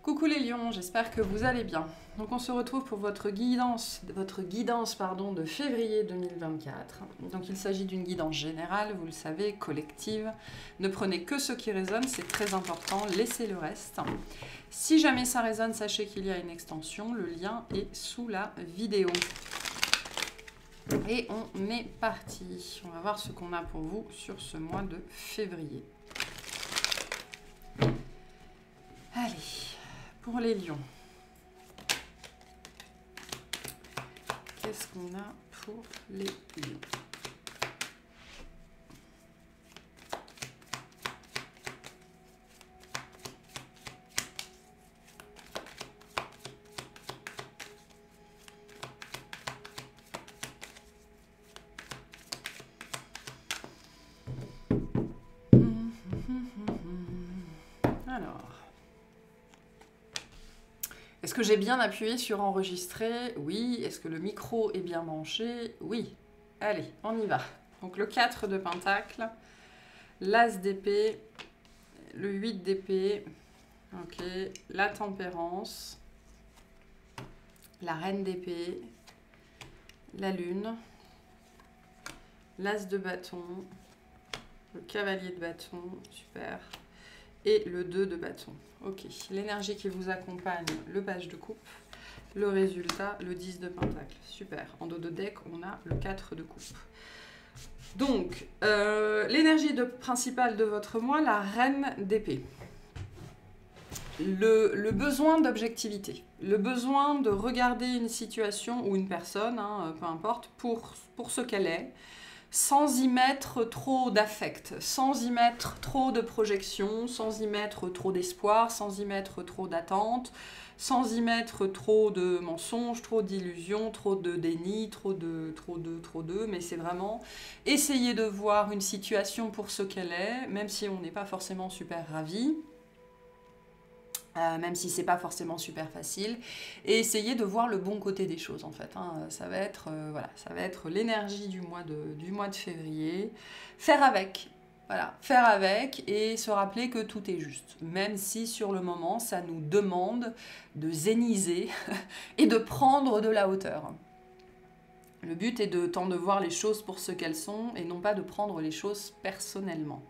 Coucou les lions, j'espère que vous allez bien. Donc on se retrouve pour votre guidance de février 2024. Donc il s'agit d'une guidance générale, vous le savez, collective. Ne prenez que ce qui résonne, c'est très important, laissez le reste. Si jamais ça résonne, sachez qu'il y a une extension, le lien est sous la vidéo. Et on est parti. On va voir ce qu'on a pour vous sur ce mois de février. Allez. Pour les lions, qu'est-ce qu'on a pour les lions? Alors... Est-ce que j'ai bien appuyé sur enregistrer? Oui. Est-ce que le micro est bien branché? Oui. Allez, on y va. Donc le 4 de Pentacle, l'As d'épée, le 8 d'épée, ok, la Tempérance, la Reine d'épée, la Lune, l'As de bâton, le Cavalier de bâton, super, et le 2 de bâton. Ok, l'énergie qui vous accompagne, le page de coupe, le résultat, le 10 de pentacle. Super, en dos de deck, on a le 4 de coupe. Donc, l'énergie principale de votre mois, la reine d'épée. Le besoin d'objectivité, le besoin de regarder une situation ou une personne, hein, peu importe, pour ce qu'elle est, sans y mettre trop d'affect, sans y mettre trop de projection, sans y mettre trop d'espoir, sans y mettre trop d'attente, sans y mettre trop de mensonges, trop d'illusions, trop de déni, trop de, mais c'est vraiment essayer de voir une situation pour ce qu'elle est, même si on n'est pas forcément super ravi. Même si c'est pas forcément super facile, et essayer de voir le bon côté des choses en fait. Hein. Ça va être voilà, ça va être l'énergie du mois de février. Faire avec, voilà, faire avec et se rappeler que tout est juste, même si sur le moment ça nous demande de zéniser et de prendre de la hauteur. Le but est de voir les choses pour ce qu'elles sont et non pas de prendre les choses personnellement.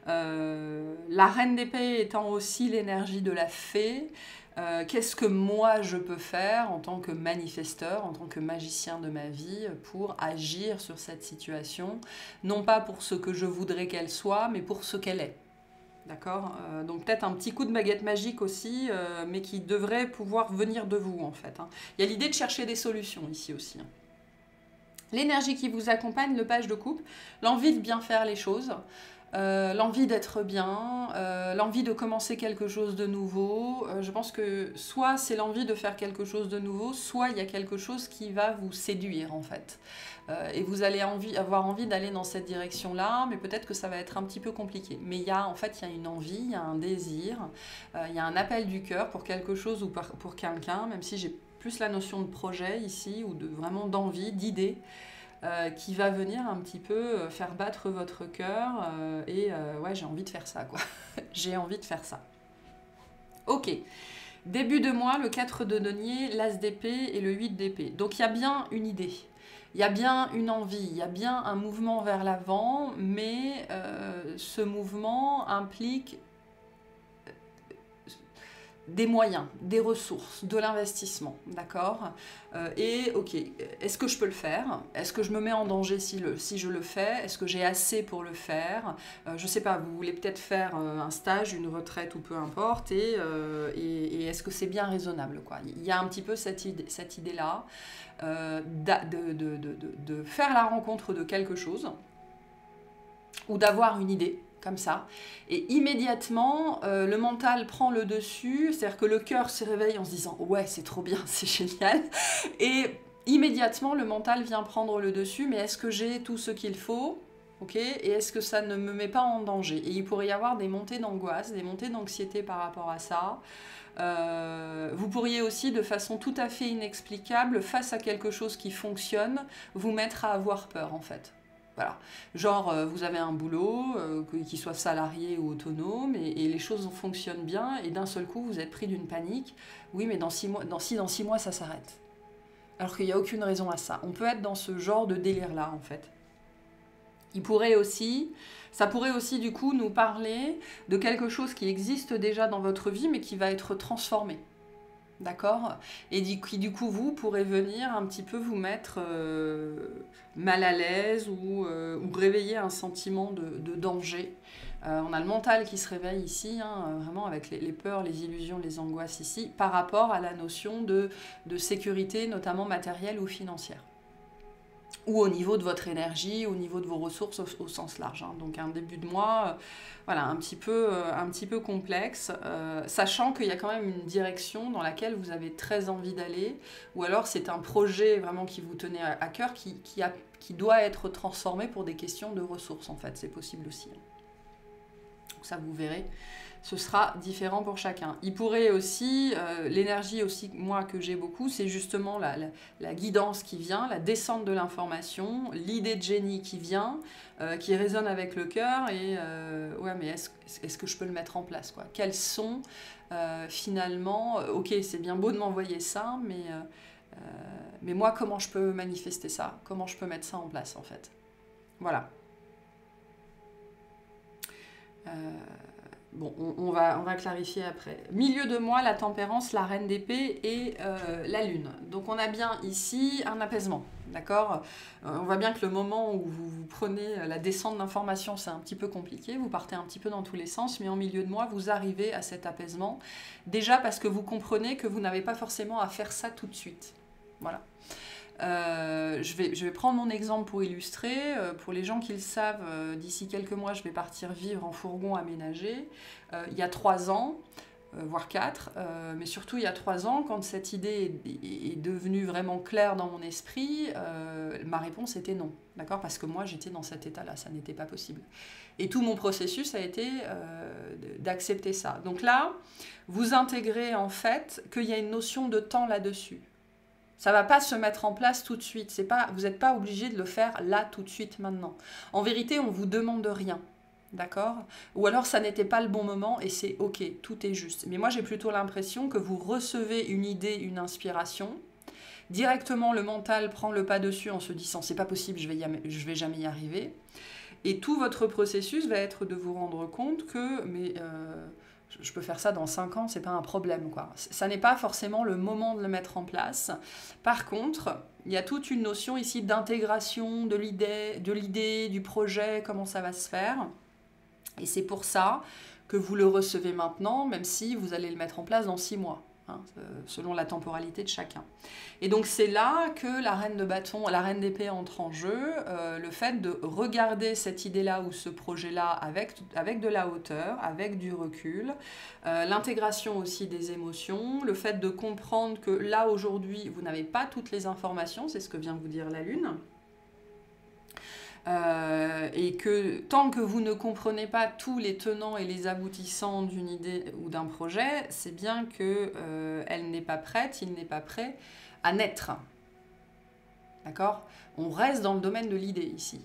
La reine d'épée étant aussi l'énergie de la fée, qu'est-ce que moi je peux faire en tant que manifesteur, en tant que magicien de ma vie pour agir sur cette situation, non pas pour ce que je voudrais qu'elle soit, mais pour ce qu'elle est. D'accord, donc peut-être un petit coup de baguette magique aussi, mais qui devrait pouvoir venir de vous en fait. Hein. Il y a l'idée de chercher des solutions ici aussi. Hein. L'énergie qui vous accompagne, le page de coupe, l'envie de bien faire les choses, l'envie d'être bien, l'envie de commencer quelque chose de nouveau. Je pense que soit c'est l'envie de faire quelque chose de nouveau, soit il y a quelque chose qui va vous séduire en fait. Et vous allez avoir envie d'aller dans cette direction-là, mais peut-être que ça va être un petit peu compliqué. Mais il y a une envie, il y a un désir, il y a un appel du cœur pour quelque chose ou pour quelqu'un, même si j'ai plus la notion de projet ici, ou vraiment d'envie, d'idée, qui va venir un petit peu faire battre votre cœur, ouais, j'ai envie de faire ça, quoi. J'ai envie de faire ça. Ok. Début de mois, le 4 de denier, l'As d'épée et le 8 d'épée. Donc il y a bien une idée. Il y a bien une envie, il y a bien un mouvement vers l'avant, mais ce mouvement implique des moyens, des ressources, de l'investissement, d'accord? Et ok, est-ce que je peux le faire? Est-ce que je me mets en danger si je le fais? Est-ce que j'ai assez pour le faire? Je sais pas, vous voulez peut-être faire un stage, une retraite ou peu importe, et est-ce que c'est bien raisonnable, quoi? Il y a un petit peu cette idée-là de faire la rencontre de quelque chose, ou d'avoir une idée, comme ça, et immédiatement le mental prend le dessus, c'est-à-dire que le cœur se réveille en se disant « ouais, c'est trop bien, c'est génial », et immédiatement le mental vient prendre le dessus, mais est-ce que j'ai tout ce qu'il faut, okay, et est-ce que ça ne me met pas en danger? Et il pourrait y avoir des montées d'angoisse, des montées d'anxiété par rapport à ça. Vous pourriez aussi, de façon tout à fait inexplicable, face à quelque chose qui fonctionne, vous mettre à avoir peur en fait. Voilà. Genre, vous avez un boulot, qu'il soit salarié ou autonome, et les choses fonctionnent bien, et d'un seul coup, vous êtes pris d'une panique. Oui, mais dans 6 mois, dans 6 mois, ça s'arrête. Alors qu'il n'y a aucune raison à ça. On peut être dans ce genre de délire-là, en fait. Ça pourrait aussi, du coup, nous parler de quelque chose qui existe déjà dans votre vie, mais qui va être transformé. D'accord? Et qui, du coup, vous pourrez venir un petit peu vous mettre mal à l'aise ou réveiller un sentiment de danger. On a le mental qui se réveille ici, hein, vraiment avec les peurs, les illusions, les angoisses ici, par rapport à la notion de sécurité, notamment matérielle ou financière. Ou au niveau de votre énergie, au niveau de vos ressources au sens large. Hein. Donc un début de mois, voilà, un petit peu complexe, sachant qu'il y a quand même une direction dans laquelle vous avez très envie d'aller, ou alors c'est un projet vraiment qui vous tenait à cœur, qui doit être transformé pour des questions de ressources, en fait, c'est possible aussi. Donc ça, vous verrez. Ce sera différent pour chacun. Il pourrait aussi, l'énergie aussi, moi, que j'ai beaucoup, c'est justement la guidance qui vient, la descente de l'information, l'idée de génie qui vient, qui résonne avec le cœur, et ouais, mais est-ce que je peux le mettre en place, quoi? Quels sont, finalement, ok, c'est bien beau de m'envoyer ça, mais moi, comment je peux manifester ça? Comment je peux mettre ça en place, en fait? Voilà. Bon, on va clarifier après. Milieu de mois, la tempérance, la reine d'épée et la lune. Donc on a bien ici un apaisement, d'accord? On voit bien que le moment où vous prenez la descente d'information, c'est un petit peu compliqué, vous partez un petit peu dans tous les sens, mais en milieu de mois, vous arrivez à cet apaisement. Déjà parce que vous comprenez que vous n'avez pas forcément à faire ça tout de suite. Voilà. Je vais prendre mon exemple pour illustrer. Pour les gens qui le savent, d'ici quelques mois, je vais partir vivre en fourgon aménagé. Il y a 3 ans, voire 4, mais surtout il y a 3 ans, quand cette idée est devenue vraiment claire dans mon esprit, ma réponse était non. D'accord? Parce que moi, j'étais dans cet état-là, ça n'était pas possible. Et tout mon processus a été d'accepter ça. Donc là, vous intégrez en fait qu'il y a une notion de temps là-dessus. Ça ne va pas se mettre en place tout de suite. Vous n'êtes pas obligé de le faire là, tout de suite, maintenant. En vérité, on ne vous demande rien. D'accord? Ou alors, ça n'était pas le bon moment et c'est OK, tout est juste. Mais moi, j'ai plutôt l'impression que vous recevez une idée, une inspiration. Directement, le mental prend le pas dessus en se disant « c'est pas possible, je vais jamais y arriver ». Et tout votre processus va être de vous rendre compte que je peux faire ça dans 5 ans, c'est pas un problème, quoi. Ça n'est pas forcément le moment de le mettre en place. Par contre, il y a toute une notion ici d'intégration de l'idée, du projet, comment ça va se faire. Et c'est pour ça que vous le recevez maintenant, même si vous allez le mettre en place dans 6 mois. Hein, selon la temporalité de chacun. Et donc c'est là que la reine de bâton, la reine d'épée entre en jeu, le fait de regarder cette idée-là ou ce projet-là avec de la hauteur, avec du recul, l'intégration aussi des émotions, le fait de comprendre que là aujourd'hui vous n'avez pas toutes les informations, c'est ce que vient vous dire la lune. Et que tant que vous ne comprenez pas tous les tenants et les aboutissants d'une idée ou d'un projet, c'est bien qu'elle n'est pas prête, il n'est pas prêt à naître. D'accord? On reste dans le domaine de l'idée ici.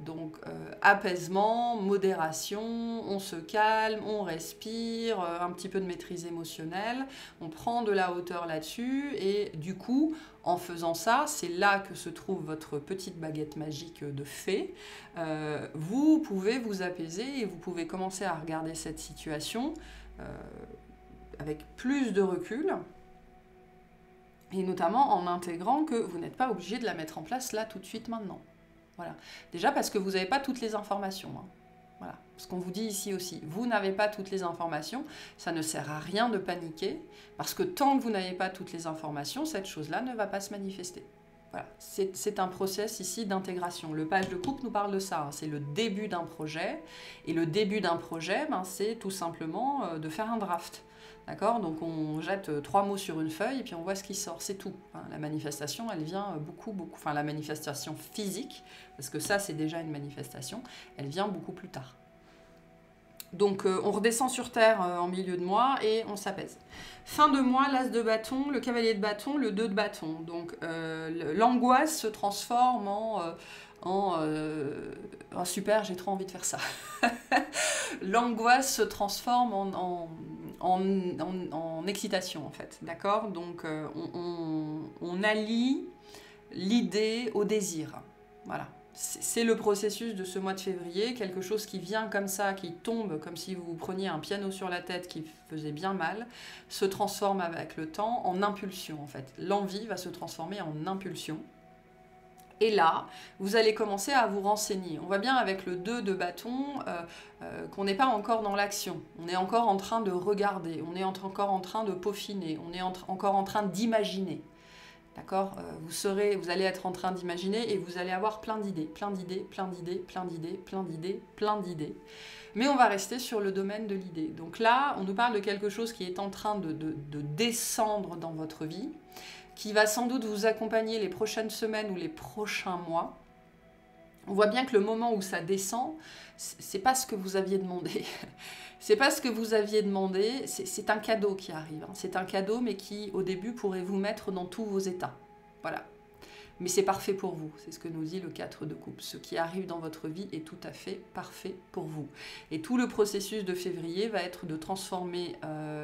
Donc, apaisement, modération, on se calme, on respire, un petit peu de maîtrise émotionnelle, on prend de la hauteur là-dessus et du coup, en faisant ça, c'est là que se trouve votre petite baguette magique de fée. Vous pouvez vous apaiser et vous pouvez commencer à regarder cette situation avec plus de recul. Et notamment en intégrant que vous n'êtes pas obligé de la mettre en place là tout de suite maintenant. Voilà. Déjà parce que vous n'avez pas toutes les informations. Hein. Voilà. Ce qu'on vous dit ici aussi. Vous n'avez pas toutes les informations. Ça ne sert à rien de paniquer. Parce que tant que vous n'avez pas toutes les informations, cette chose-là ne va pas se manifester. Voilà. C'est un process ici d'intégration. Le page de coupe nous parle de ça. Hein. C'est le début d'un projet. Et le début d'un projet, c'est tout simplement de faire un draft. D'accord? Donc on jette 3 mots sur une feuille et puis on voit ce qui sort, c'est tout. Hein. La manifestation, elle vient beaucoup, enfin la manifestation physique, parce que ça c'est déjà une manifestation, elle vient beaucoup plus tard. Donc on redescend sur Terre en milieu de mois et on s'apaise. Fin de mois, l'as de bâton, le cavalier de bâton, le 2 de bâton. Donc l'angoisse se transforme en oh, super, j'ai trop envie de faire ça. L'angoisse se transforme en excitation, en fait. D'accord? Donc, on allie l'idée au désir. Voilà. C'est le processus de ce mois de février, quelque chose qui vient comme ça, qui tombe comme si vous preniez un piano sur la tête qui faisait bien mal, se transforme avec le temps en impulsion, en fait. L'envie va se transformer en impulsion. Et là, vous allez commencer à vous renseigner. On voit bien avec le 2 de bâton qu'on n'est pas encore dans l'action. On est encore en train de regarder, on est encore en train de peaufiner, on est encore en train d'imaginer. D'accord? Vous allez être en train d'imaginer et vous allez avoir plein d'idées, plein d'idées, plein d'idées, plein d'idées, plein d'idées, plein d'idées. Mais on va rester sur le domaine de l'idée. Donc là, on nous parle de quelque chose qui est en train de descendre dans votre vie, qui va sans doute vous accompagner les prochaines semaines ou les prochains mois. On voit bien que le moment où ça descend, c'est pas ce que vous aviez demandé. C'est pas ce que vous aviez demandé, c'est un cadeau qui arrive. C'est un cadeau, mais qui, au début, pourrait vous mettre dans tous vos états. Voilà. Mais c'est parfait pour vous, c'est ce que nous dit le 4 de coupe. Ce qui arrive dans votre vie est tout à fait parfait pour vous. Et tout le processus de février va être de transformer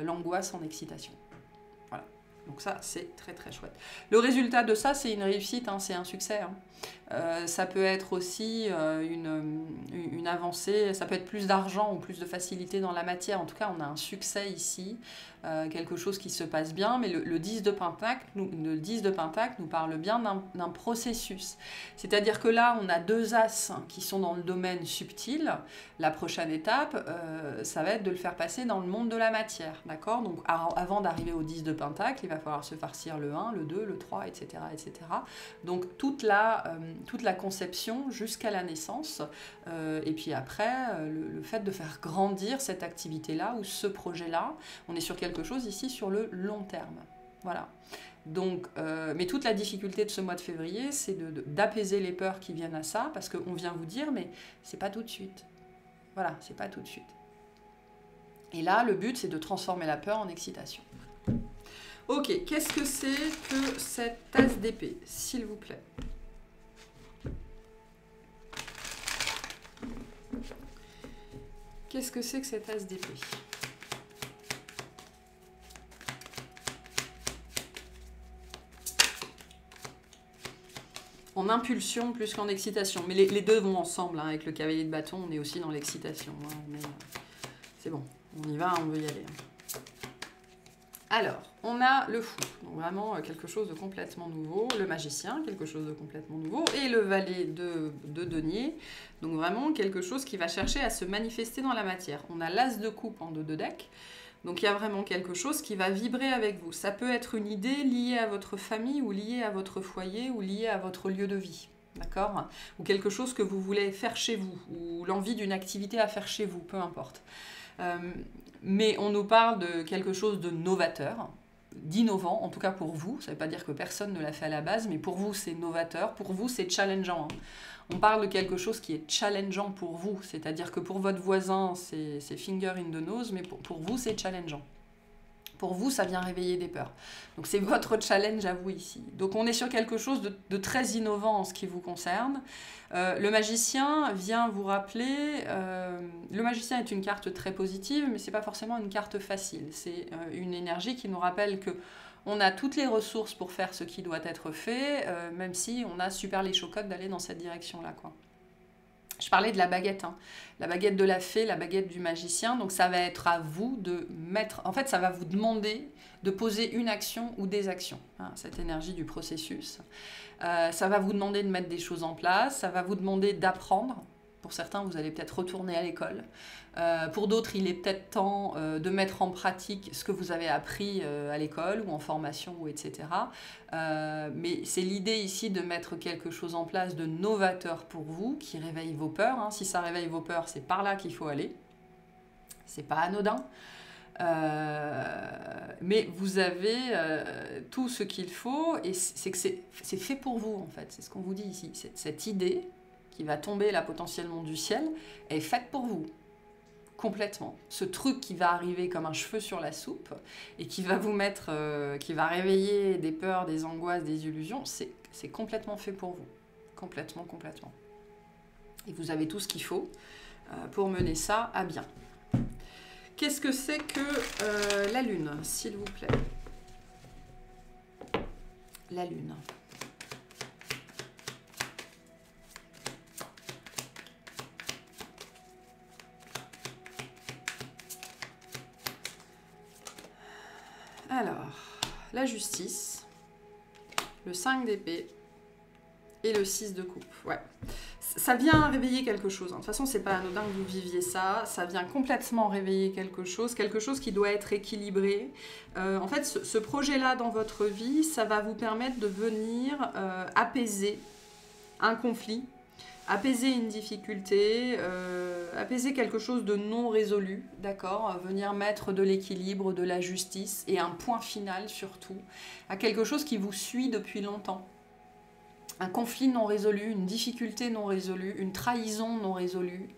l'angoisse en excitation. Voilà. Donc ça, c'est très très chouette. Le résultat de ça, c'est une réussite, c'est un succès. Ça peut être aussi une avancée, ça peut être plus d'argent ou plus de facilité dans la matière. En tout cas, on a un succès ici, quelque chose qui se passe bien. Mais le 10 de Pentacle, nous parle bien d'un processus. C'est-à-dire que là, on a deux as qui sont dans le domaine subtil. La prochaine étape, ça va être de le faire passer dans le monde de la matière. D'accord? Donc, avant d'arriver au 10 de Pentacle, il va falloir se farcir le 1, le 2, le 3, etc. etc. Donc, toute la conception jusqu'à la naissance, et puis après, le fait de faire grandir cette activité-là ou ce projet-là, on est sur quelque chose ici sur le long terme. Voilà. Donc, mais toute la difficulté de ce mois de février, c'est d'apaiser les peurs qui viennent à ça, parce qu'on vient vous dire, mais c'est pas tout de suite. Voilà, c'est pas tout de suite. Et là, le but, c'est de transformer la peur en excitation. Ok, qu'est-ce que c'est que cette tasse d'épée, s'il vous plaît? Qu'est-ce que c'est que cette tasse d'épée? En impulsion plus qu'en excitation. Mais les deux vont ensemble. Avec le cavalier de bâton, on est aussi dans l'excitation. Mais c'est bon, on y va, on veut y aller. Alors, on a le fou, donc vraiment quelque chose de complètement nouveau, le magicien, quelque chose de complètement nouveau, et le valet de denier, donc vraiment quelque chose qui va chercher à se manifester dans la matière. On a l'as de coupe en 2 de deck, donc il y a vraiment quelque chose qui va vibrer avec vous. Ça peut être une idée liée à votre famille, ou liée à votre foyer, ou liée à votre lieu de vie. D'accord? Ou quelque chose que vous voulez faire chez vous, ou l'envie d'une activité à faire chez vous, peu importe. Mais on nous parle de quelque chose de novateur, d'innovant, en tout cas pour vous. Ça ne veut pas dire que personne ne l'a fait à la base, mais pour vous c'est novateur, pour vous c'est challengeant. On parle de quelque chose qui est challengeant pour vous, c'est-à-dire que pour votre voisin c'est finger in the nose, mais pour vous c'est challengeant. Pour vous, ça vient réveiller des peurs. Donc c'est votre challenge à vous ici. Donc on est sur quelque chose de très innovant en ce qui vous concerne. Le magicien vient vous rappeler... le magicien est une carte très positive, mais ce n'est pas forcément une carte facile. C'est une énergie qui nous rappelle que on a toutes les ressources pour faire ce qui doit être fait, même si on a super les chocottes d'aller dans cette direction-là, quoi. Je parlais de la baguette, la baguette de la fée, la baguette du magicien. Donc ça va être à vous de mettre... En fait, ça va vous demander de poser une action ou des actions, cette énergie du processus. Ça va vous demander de mettre des choses en place, ça va vous demander d'apprendre. Pour certains, vous allez peut-être retourner à l'école. Pour d'autres, il est peut-être temps de mettre en pratique ce que vous avez appris à l'école ou en formation, ou etc. Mais c'est l'idée ici de mettre quelque chose en place de novateur pour vous, qui réveille vos peurs. Si ça réveille vos peurs, c'est par là qu'il faut aller. C'est pas anodin. Mais vous avez tout ce qu'il faut, et c'est que c'est fait pour vous, en fait. C'est ce qu'on vous dit ici. Cette idée qui va tomber là potentiellement du ciel est faite pour vous. Complètement. Ce truc qui va arriver comme un cheveu sur la soupe et qui va vous mettre, qui va réveiller des peurs, des angoisses, des illusions, c'est complètement fait pour vous. Complètement, complètement. Et vous avez tout ce qu'il faut pour mener ça à bien. Qu'est-ce que c'est que la Lune, s'il vous plaît? La Lune. Alors, la justice, le 5 d'épée et le 6 de coupe. Ouais. Ça vient réveiller quelque chose. De toute façon, c'est pas anodin que vous viviez ça. Ça vient complètement réveiller quelque chose qui doit être équilibré. En fait, ce projet-là dans votre vie, ça va vous permettre de venir apaiser un conflit, apaiser une difficulté, apaiser quelque chose de non résolu, d'accord? Venir mettre de l'équilibre, de la justice et un point final surtout à quelque chose qui vous suit depuis longtemps. Un conflit non résolu, une difficulté non résolue, une trahison non résolue,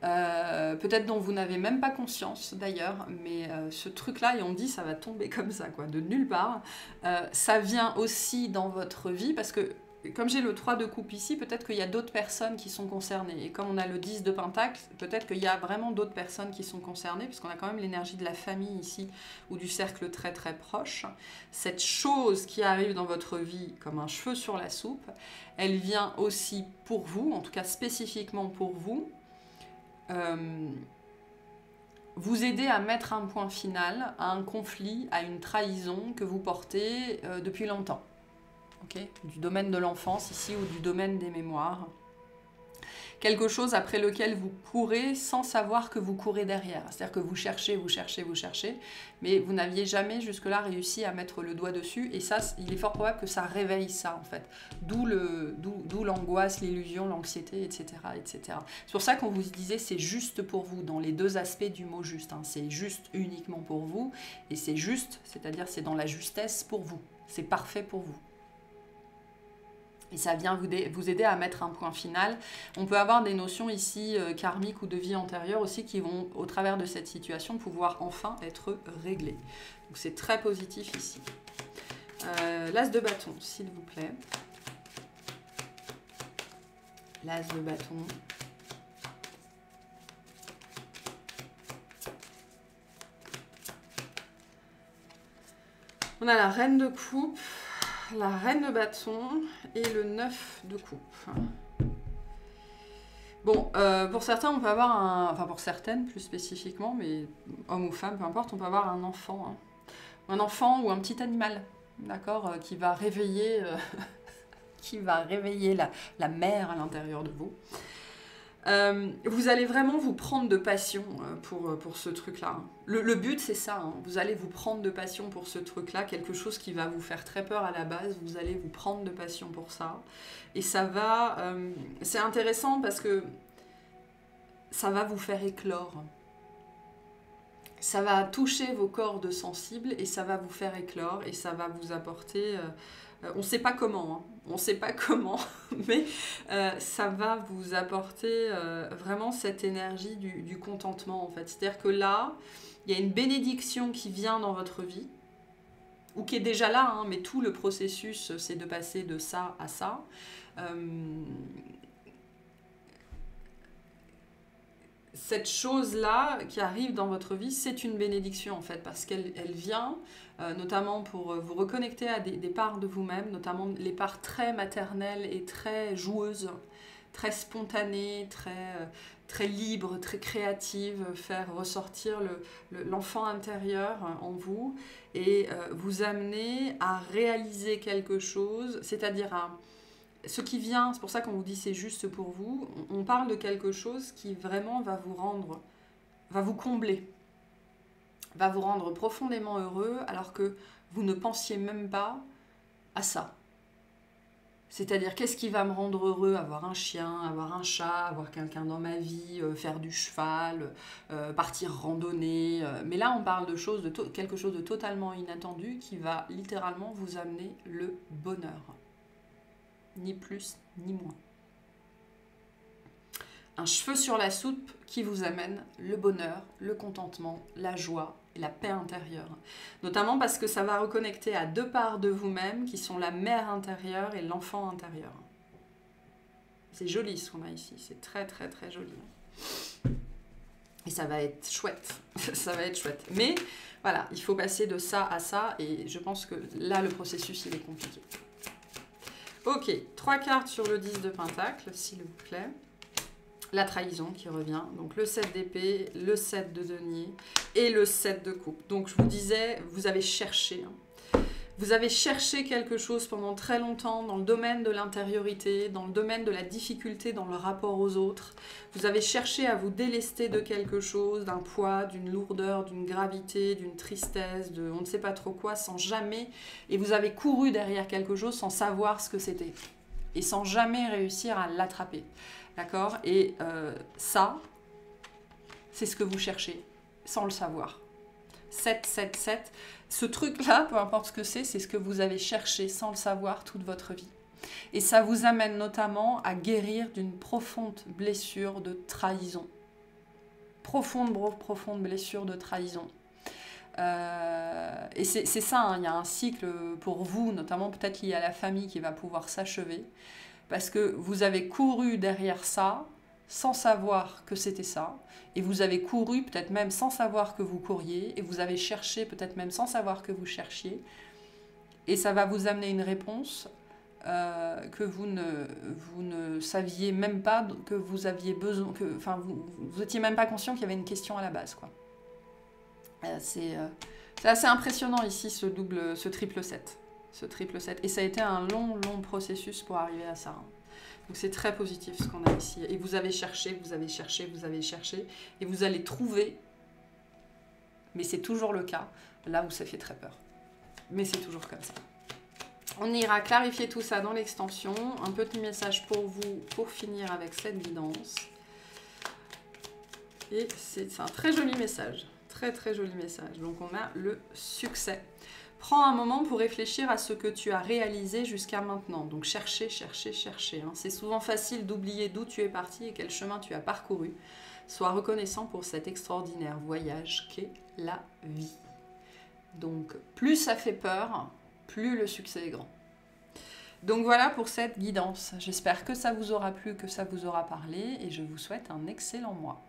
peut-être dont vous n'avez même pas conscience d'ailleurs, mais ce truc-là, et on dit ça va tomber comme ça, quoi, de nulle part, ça vient aussi dans votre vie, parce que comme j'ai le 3 de coupe ici, peut-être qu'il y a d'autres personnes qui sont concernées. Et comme on a le 10 de pentacle, peut-être qu'il y a vraiment d'autres personnes qui sont concernées, puisqu'on a quand même l'énergie de la famille ici, ou du cercle très très proche. Cette chose qui arrive dans votre vie comme un cheveu sur la soupe, elle vient aussi pour vous, en tout cas spécifiquement pour vous, vous aider à mettre un point final à un conflit, à une trahison que vous portez depuis longtemps. Okay, du domaine de l'enfance ici ou du domaine des mémoires. Quelque chose après lequel vous courez sans savoir que vous courez derrière. C'est-à-dire que vous cherchez, mais vous n'aviez jamais jusque-là réussi à mettre le doigt dessus. Et ça, il est fort probable que ça réveille ça, en fait. D'où l'angoisse, l'illusion, l'anxiété, etc., etc. C'est pour ça qu'on vous disait c'est juste pour vous, dans les deux aspects du mot juste. Hein. C'est juste uniquement pour vous, et c'est juste, c'est-à-dire c'est dans la justesse pour vous. C'est parfait pour vous. Et ça vient vous aider à mettre un point final. On peut avoir des notions ici karmiques ou de vie antérieure aussi qui vont, au travers de cette situation, pouvoir enfin être réglées. Donc c'est très positif ici. L'as de bâton, s'il vous plaît. L'as de bâton. On a la reine de coupe, la reine de bâton et le 9 de coupe. Bon, pour certains, on peut avoir un... Enfin, pour certaines, plus spécifiquement, mais homme ou femme, peu importe, on peut avoir un enfant. Hein. Un enfant ou un petit animal, d'accord, qui va réveiller, la mère à l'intérieur de vous. Vous allez vraiment vous prendre de passion pour ce truc-là. Hein. Le but, c'est ça. Hein. Vous allez vous prendre de passion pour ce truc-là, quelque chose qui va vous faire très peur à la base. Vous allez vous prendre de passion pour ça. Et ça va... c'est intéressant parce que ça va vous faire éclore. Ça va toucher vos cordes sensibles et ça va vous faire éclore et ça va vous apporter... on ne sait pas comment, hein. On ne sait pas comment, mais ça va vous apporter vraiment cette énergie du contentement en fait. C'est-à-dire que là, il y a une bénédiction qui vient dans votre vie, ou qui est déjà là, hein, mais tout le processus, c'est de passer de ça à ça. Cette chose-là qui arrive dans votre vie, c'est une bénédiction en fait, parce qu'elle vient notamment pour vous reconnecter à des parts de vous-même, notamment les parts très maternelles et très joueuses, très spontanées, très libres, très créatives, faire ressortir l'enfant intérieur en vous et vous amener à réaliser quelque chose, c'est-à-dire à... Ce qui vient, c'est pour ça qu'on vous dit c'est juste pour vous, on parle de quelque chose qui vraiment va vous combler, va vous rendre profondément heureux alors que vous ne pensiez même pas à ça. C'est-à-dire, qu'est-ce qui va me rendre heureux? Avoir un chien, avoir un chat, avoir quelqu'un dans ma vie, faire du cheval, partir randonner. Mais là, on parle de quelque chose de totalement inattendu qui va littéralement vous amener le bonheur. Ni plus, ni moins. Un cheveu sur la soupe qui vous amène le bonheur, le contentement, la joie et la paix intérieure. Notamment parce que ça va reconnecter à deux parts de vous-même qui sont la mère intérieure et l'enfant intérieur. C'est joli ce qu'on a ici, c'est très très très joli. Et ça va être chouette, ça va être chouette. Mais voilà, il faut passer de ça à ça, et je pense que là, le processus, il est compliqué. Ok, 3 cartes sur le 10 de Pentacle, s'il vous plaît. La trahison qui revient, donc le 7 d'épée, le 7 de denier et le 7 de coupe. Donc je vous disais, vous avez cherché. Vous avez cherché quelque chose pendant très longtemps dans le domaine de l'intériorité, dans le domaine de la difficulté dans le rapport aux autres. Vous avez cherché à vous délester de quelque chose, d'un poids, d'une lourdeur, d'une gravité, d'une tristesse, de on ne sait pas trop quoi, sans jamais... Et vous avez couru derrière quelque chose sans savoir ce que c'était. Et sans jamais réussir à l'attraper. D'accord? Et ça, c'est ce que vous cherchez, sans le savoir. 7, 7, 7. Ce truc-là, peu importe ce que c'est ce que vous avez cherché sans le savoir toute votre vie. Et ça vous amène notamment à guérir d'une profonde blessure de trahison. Profonde blessure de trahison. Et c'est ça, hein, il y a un cycle pour vous, notamment peut-être lié à la famille, qui va pouvoir s'achever. Parce que vous avez couru derrière ça sans savoir que c'était ça. Et vous avez couru peut-être même sans savoir que vous couriez. Et vous avez cherché peut-être même sans savoir que vous cherchiez. Et ça va vous amener une réponse que vous ne saviez même pas que vous aviez besoin. Enfin, vous n'étiez même pas conscient qu'il y avait une question à la base, quoi. C'est assez impressionnant ici, ce triple 7. Ce triple 7. Et ça a été un long processus pour arriver à ça. Donc c'est très positif ce qu'on a ici. Et vous avez cherché, vous avez cherché, vous avez cherché. Et vous allez trouver, mais c'est toujours le cas, là où ça fait très peur. Mais c'est toujours comme ça. On ira clarifier tout ça dans l'extension. Un petit message pour vous, pour finir avec cette guidance. Et c'est un très joli message. Très très joli message. Donc on a le succès. Prends un moment pour réfléchir à ce que tu as réalisé jusqu'à maintenant. Donc chercher, chercher, chercher. Hein. C'est souvent facile d'oublier d'où tu es parti et quel chemin tu as parcouru. Sois reconnaissant pour cet extraordinaire voyage qu'est la vie. Donc plus ça fait peur, plus le succès est grand. Donc voilà pour cette guidance. J'espère que ça vous aura plu, que ça vous aura parlé et je vous souhaite un excellent mois.